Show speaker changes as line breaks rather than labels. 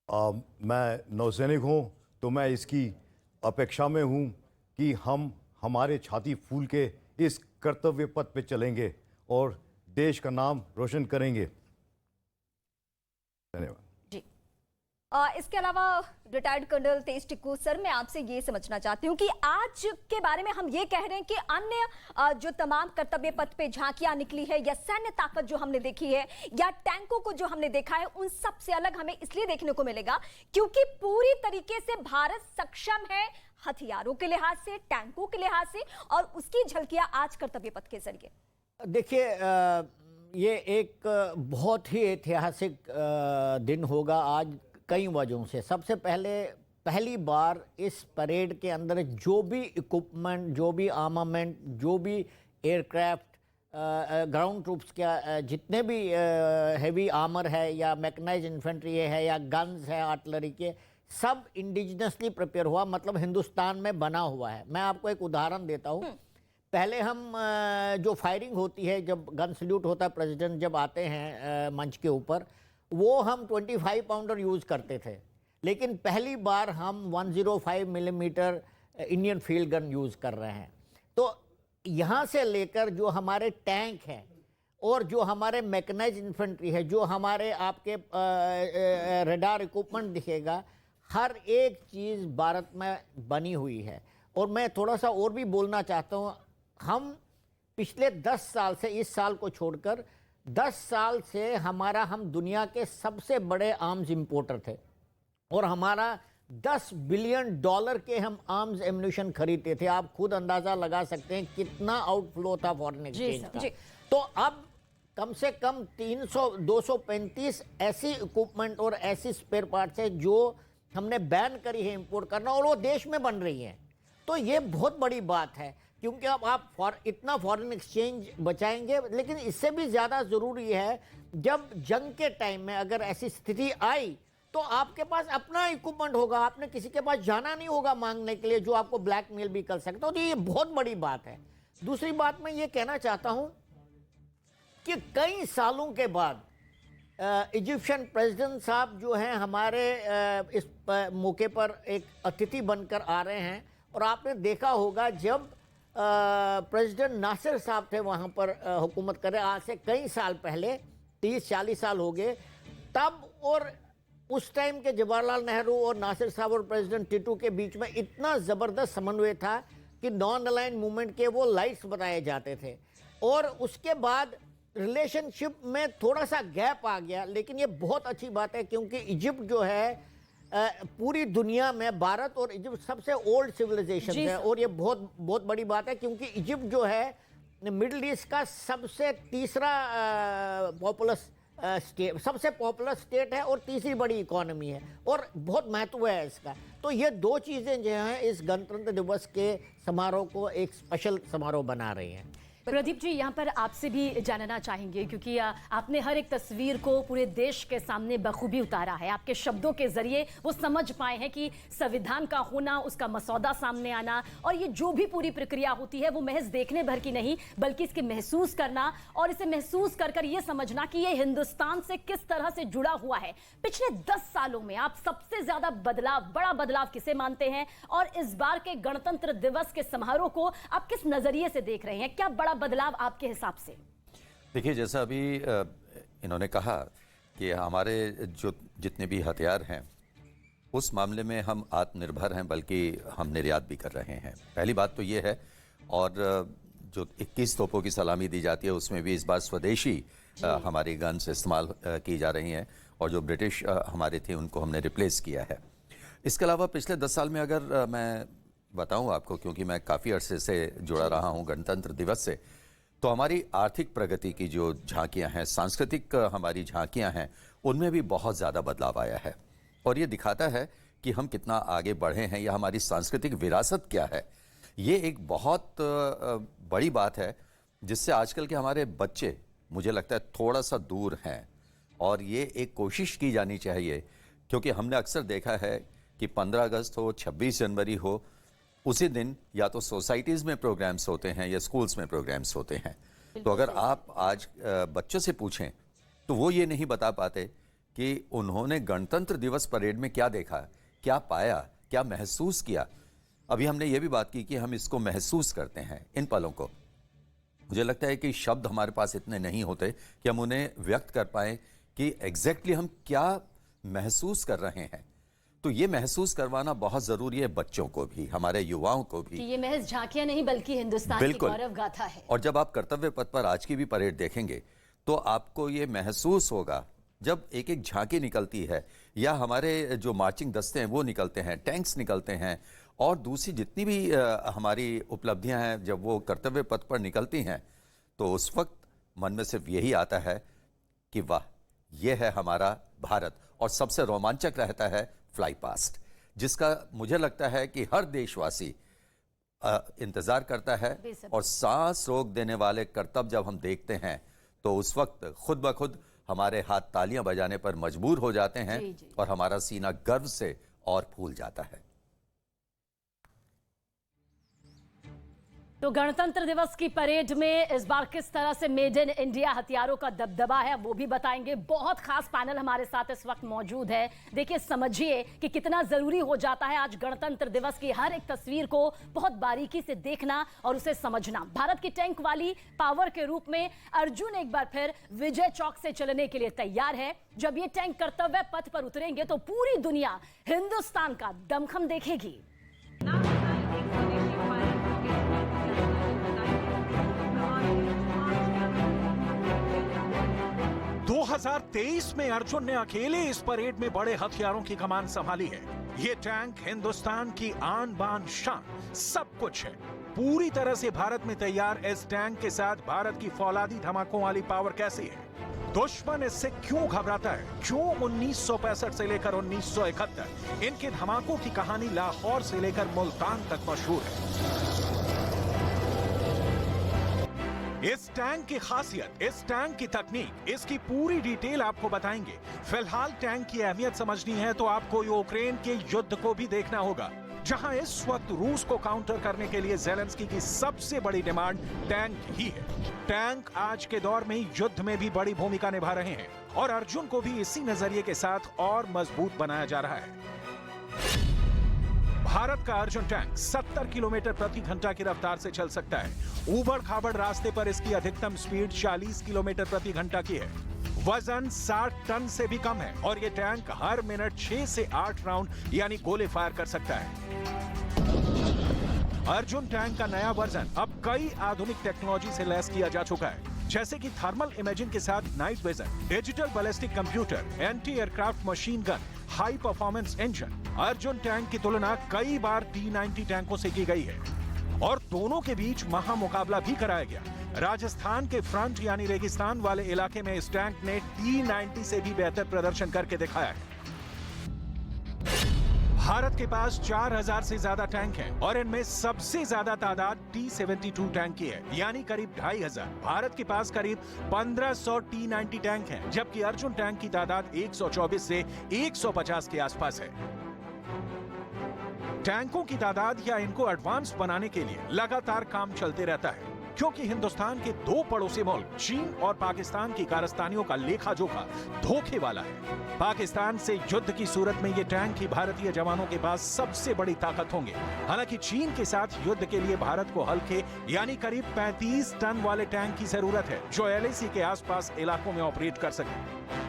मैं नौसैनिक हूँ, तो मैं इसकी अपेक्षा में हूँ कि हम हमारे छाती फूल के इस कर्तव्य पथ पे चलेंगे और देश का नाम रोशन करेंगे। धन्यवाद
जी। इसके अलावा रिटायर्ड कर्नल तेज टिक्कू सर, मैं आपसे ये समझना चाहती हूँ कि आज के बारे में हम ये कह रहे हैं कि अन्य जो तमाम कर्तव्य पथ पे झांकियां निकली है या सैन्य ताकत जो हमने देखी है या टैंकों को जो हमने देखा है, उन सब से अलग हमें इसलिए देखने को मिलेगा क्योंकि पूरी तरीके से भारत सक्षम है हथियारों के लिहाज से, टैंकों के लिहाज से, और उसकी झलकियां आज कर्तव्य पथ के जरिए।
देखिए, ये एक बहुत ही ऐतिहासिक दिन होगा आज कई वजहों से। सबसे पहली बार इस परेड के अंदर जो भी इक्विपमेंट, जो भी आर्मामेंट, जो भी एयरक्राफ्ट, ग्राउंड ट्रूप्स का जितने भी हेवी आर्मर है या मैकेनाइज्ड इन्फेंट्री है या गन्स है आर्टिलरी के, सब इंडिजिनसली प्रिपेयर हुआ, मतलब हिंदुस्तान में बना हुआ है। मैं आपको एक उदाहरण देता हूँ। पहले हम जो फायरिंग होती है, जब गन सल्यूट होता है, प्रेसिडेंट जब आते हैं मंच के ऊपर, वो हम 25 पाउंडर यूज़ करते थे, लेकिन पहली बार हम 105 millimetre Indian field gun use कर रहे हैं। तो यहाँ से लेकर जो हमारे टैंक हैं और जो हमारे मैकेनाइज्ड इन्फेंट्री है, जो हमारे आपके रडार इक्विपमेंट दिखेगा, हर एक चीज़ भारत में बनी हुई है। और मैं थोड़ा सा और भी बोलना चाहता हूँ, हम पिछले 10 साल से, इस साल को छोड़कर 10 साल से हम दुनिया के सबसे बड़े आर्म्स इंपोर्टर थे और हमारा $10 बिलियन के हम आर्म्स एम्यूनिशन खरीदते थे। आप खुद अंदाजा लगा सकते हैं कितना आउटफ्लो था फॉरेन एक्सचेंज का। तो अब कम से कम 235 ऐसी इक्विपमेंट और ऐसी स्पेयर पार्ट्स है जो हमने बैन करी है इंपोर्ट करना, और वो देश में बन रही हैं। तो ये बहुत बड़ी बात है, क्योंकि अब आप इतना फॉरेन एक्सचेंज बचाएंगे, लेकिन इससे भी ज़्यादा ज़रूरी है जब जंग के टाइम में अगर ऐसी स्थिति आई तो आपके पास अपना इक्विपमेंट होगा, आपने किसी के पास जाना नहीं होगा मांगने के लिए जो आपको ब्लैकमेल भी कर सकता हो। तो ये बहुत बड़ी बात है। दूसरी बात मैं ये कहना चाहता हूँ कि कई सालों के बाद इजिप्शियन प्रेसिडेंट साहब जो हैं हमारे इस मौके पर एक अतिथि बनकर आ रहे हैं, और आपने देखा होगा जब प्रेसिडेंट नासिर साहब थे वहाँ पर हुकूमत कर रहे, आज से कई साल पहले, 30-40 साल हो गए तब, और उस टाइम के जवाहरलाल नेहरू और नासिर साहब और प्रेसिडेंट टिटू के बीच में इतना ज़बरदस्त समन्वय था कि नॉन अलाइन मूवमेंट के वो लाइट्स बताए जाते थे। और उसके बाद रिलेशनशिप में थोड़ा सा गैप आ गया, लेकिन ये बहुत अच्छी बात है क्योंकि इजिप्ट जो है पूरी दुनिया में, भारत और इजिप्ट सबसे ओल्ड सिविलाइजेशन है, और ये बहुत बहुत बड़ी बात है क्योंकि इजिप्ट जो है मिडिल ईस्ट का सबसे तीसरा पॉपुलस स्टेट, सबसे पॉपुलर स्टेट है और तीसरी बड़ी इकोनॉमी है, और बहुत महत्व है इसका। तो ये दो चीज़ें जो हैं इस गणतंत्र दिवस के समारोह को एक स्पेशल समारोह बना रही हैं।
प्रदीप जी, यहाँ पर आपसे भी जानना चाहेंगे क्योंकि आपने हर एक तस्वीर को पूरे देश के सामने बखूबी उतारा है। आपके शब्दों के जरिए वो समझ पाए हैं कि संविधान का होना, उसका मसौदा सामने आना, और ये जो भी पूरी प्रक्रिया होती है वो महज देखने भर की नहीं बल्कि इसके महसूस करना, और इसे महसूस कर कर ये समझना कि ये हिंदुस्तान से किस तरह से जुड़ा हुआ है। पिछले 10 सालों में आप सबसे ज्यादा बदलाव, बड़ा बदलाव किसे मानते हैं, और इस बार के गणतंत्र दिवस के समारोह को आप किस नजरिए से देख रहे हैं? क्या बड़ा बदलाव आपके हिसाब से?
देखिए, जैसा अभी इन्होंने कहा कि हमारे जो जितने भी हथियार हैं उस मामले में हम आत्मनिर्भर हैं, बल्कि हम निर्यात भी कर रहे हैं। पहली बात तो ये है, और जो 21 तोपों की सलामी दी जाती है उसमें भी इस बार स्वदेशी हमारी गन्स इस्तेमाल की जा रही हैं, और जो ब्रिटिश हमारे थे उनको हमने रिप्लेस किया है। इसके अलावा पिछले 10 साल में अगर मैं बताऊं आपको, क्योंकि मैं काफ़ी अरसे से जुड़ा रहा हूं गणतंत्र दिवस से, तो हमारी आर्थिक प्रगति की जो झांकियां हैं, सांस्कृतिक हमारी झांकियां हैं, उनमें भी बहुत ज़्यादा बदलाव आया है, और ये दिखाता है कि हम कितना आगे बढ़े हैं या हमारी सांस्कृतिक विरासत क्या है। ये एक बहुत बड़ी बात है जिससे आजकल के हमारे बच्चे, मुझे लगता है, थोड़ा सा दूर हैं, और ये एक कोशिश की जानी चाहिए, क्योंकि हमने अक्सर देखा है कि 15 अगस्त हो, 26 जनवरी हो, उसी दिन या तो सोसाइटीज़ में प्रोग्राम्स होते हैं या स्कूल्स में प्रोग्राम्स होते हैं। तो अगर आप आज बच्चों से पूछें तो वो ये नहीं बता पाते कि उन्होंने गणतंत्र दिवस परेड में क्या देखा, क्या पाया, क्या महसूस किया। अभी हमने ये भी बात की कि हम इसको महसूस करते हैं, इन पलों को। मुझे लगता है कि शब्द हमारे पास इतने नहीं होते कि हम उन्हें व्यक्त कर पाएं कि एग्जैक्टली हम क्या महसूस कर रहे हैं। तो ये महसूस करवाना बहुत जरूरी है, बच्चों को भी, हमारे युवाओं को भी।
कि ये महज झांकियां नहीं बल्कि हिंदुस्तान की
बिल्कुल।
गौरव गाथा है।
और जब आप कर्तव्य पथ पर आज की भी परेड देखेंगे तो आपको ये महसूस होगा, जब एक एक झांकी निकलती है या हमारे जो मार्चिंग दस्ते हैं वो निकलते हैं, टैंक्स निकलते हैं, और दूसरी जितनी भी हमारी उपलब्धियां हैं, जब वो कर्तव्य पथ पर निकलती हैं तो उस वक्त मन में सिर्फ यही आता है कि वाह, ये है हमारा भारत। और सबसे रोमांचक रहता है फ्लाई पास्ट, जिसका मुझे लगता है कि हर देशवासी इंतजार करता है। और सांस रोक देने वाले करतब जब हम देखते हैं तो उस वक्त खुद ब खुद हमारे हाथ तालियां बजाने पर मजबूर हो जाते हैं और हमारा सीना गर्व से और फूल जाता है।
तो गणतंत्र दिवस की परेड में इस बार किस तरह से मेड इन इंडिया हथियारों का दबदबा है वो भी बताएंगे। बहुत खास पैनल हमारे साथ इस वक्त मौजूद है। देखिए, समझिए कि कितना जरूरी हो जाता है आज गणतंत्र दिवस की हर एक तस्वीर को बहुत बारीकी से देखना और उसे समझना। भारत की टैंक वाली पावर के रूप में अर्जुन एक बार फिर विजय चौक से चलने के लिए तैयार है। जब ये टैंक कर्तव्य पथ पर उतरेंगे तो पूरी दुनिया हिंदुस्तान का दमखम देखेगी।
2023 में अर्जुन ने अकेले इस परेड में बड़े हथियारों की कमान संभाली है। ये टैंक हिंदुस्तान की आन बान शान सब कुछ है। पूरी तरह से भारत में तैयार इस टैंक के साथ भारत की फौलादी धमाकों वाली पावर कैसी है, दुश्मन इससे क्यों घबराता है, क्यों 1965 से लेकर 1971 इनके धमाकों की कहानी लाहौर से लेकर मुल्तान तक मशहूर है। इस टैंक की खासियत, इस टैंक की तकनीक, इसकी पूरी डिटेल आपको बताएंगे। फिलहाल टैंक की अहमियत समझनी है तो आपको यूक्रेन के युद्ध को भी देखना होगा, जहां इस वक्त रूस को काउंटर करने के लिए ज़ेलेंस्की की सबसे बड़ी डिमांड टैंक ही है। टैंक आज के दौर में युद्ध में भी बड़ी भूमिका निभा रहे हैं और अर्जुन को भी इसी नजरिए के साथ और मजबूत बनाया जा रहा है। भारत का अर्जुन टैंक 70 किलोमीटर प्रति घंटा की रफ्तार से चल सकता है। ऊबड़ खाबड़ रास्ते पर इसकी अधिकतम स्पीड 40 किलोमीटर प्रति घंटा की है। वजन 60 टन से भी कम है और ये टैंक हर मिनट 6 से 8 राउंड यानी गोले फायर कर सकता है। अर्जुन टैंक का नया वर्जन अब कई आधुनिक टेक्नोलॉजी से लैस किया जा चुका है, जैसे कि थर्मल इमेजिंग के साथ night vision, digital ballistic computer, anti aircraft machine gun, high performance engine. Arjun tank की तुलना कई बार T-90 टैंकों से की गई है और दोनों के बीच महामुकाबला भी कराया गया। राजस्थान के फ्रंट यानी रेगिस्तान वाले इलाके में इस टैंक ने T-90 से भी बेहतर प्रदर्शन करके दिखाया है। भारत के पास 4000 से ज्यादा टैंक हैं और इनमें सबसे ज्यादा तादाद T-72 टैंक की है, यानी करीब 2500। भारत के पास करीब 1500 T-90 टैंक हैं, जबकि अर्जुन टैंक की तादाद 124 से 150 के आसपास है। टैंकों की तादाद या इनको एडवांस बनाने के लिए लगातार काम चलते रहता है, क्योंकि हिंदुस्तान के दो पड़ोसी मुल्क चीन और पाकिस्तान की कारस्तानियों का लेखा जोखा धोखे वाला है। पाकिस्तान से युद्ध की सूरत में ये टैंक ही भारतीय जवानों के पास सबसे बड़ी ताकत होंगे। हालांकि चीन के साथ युद्ध के लिए भारत को हल्के यानी करीब 35 टन वाले टैंक की जरूरत है, जो LAC के आसपास इलाकों में ऑपरेट कर सके।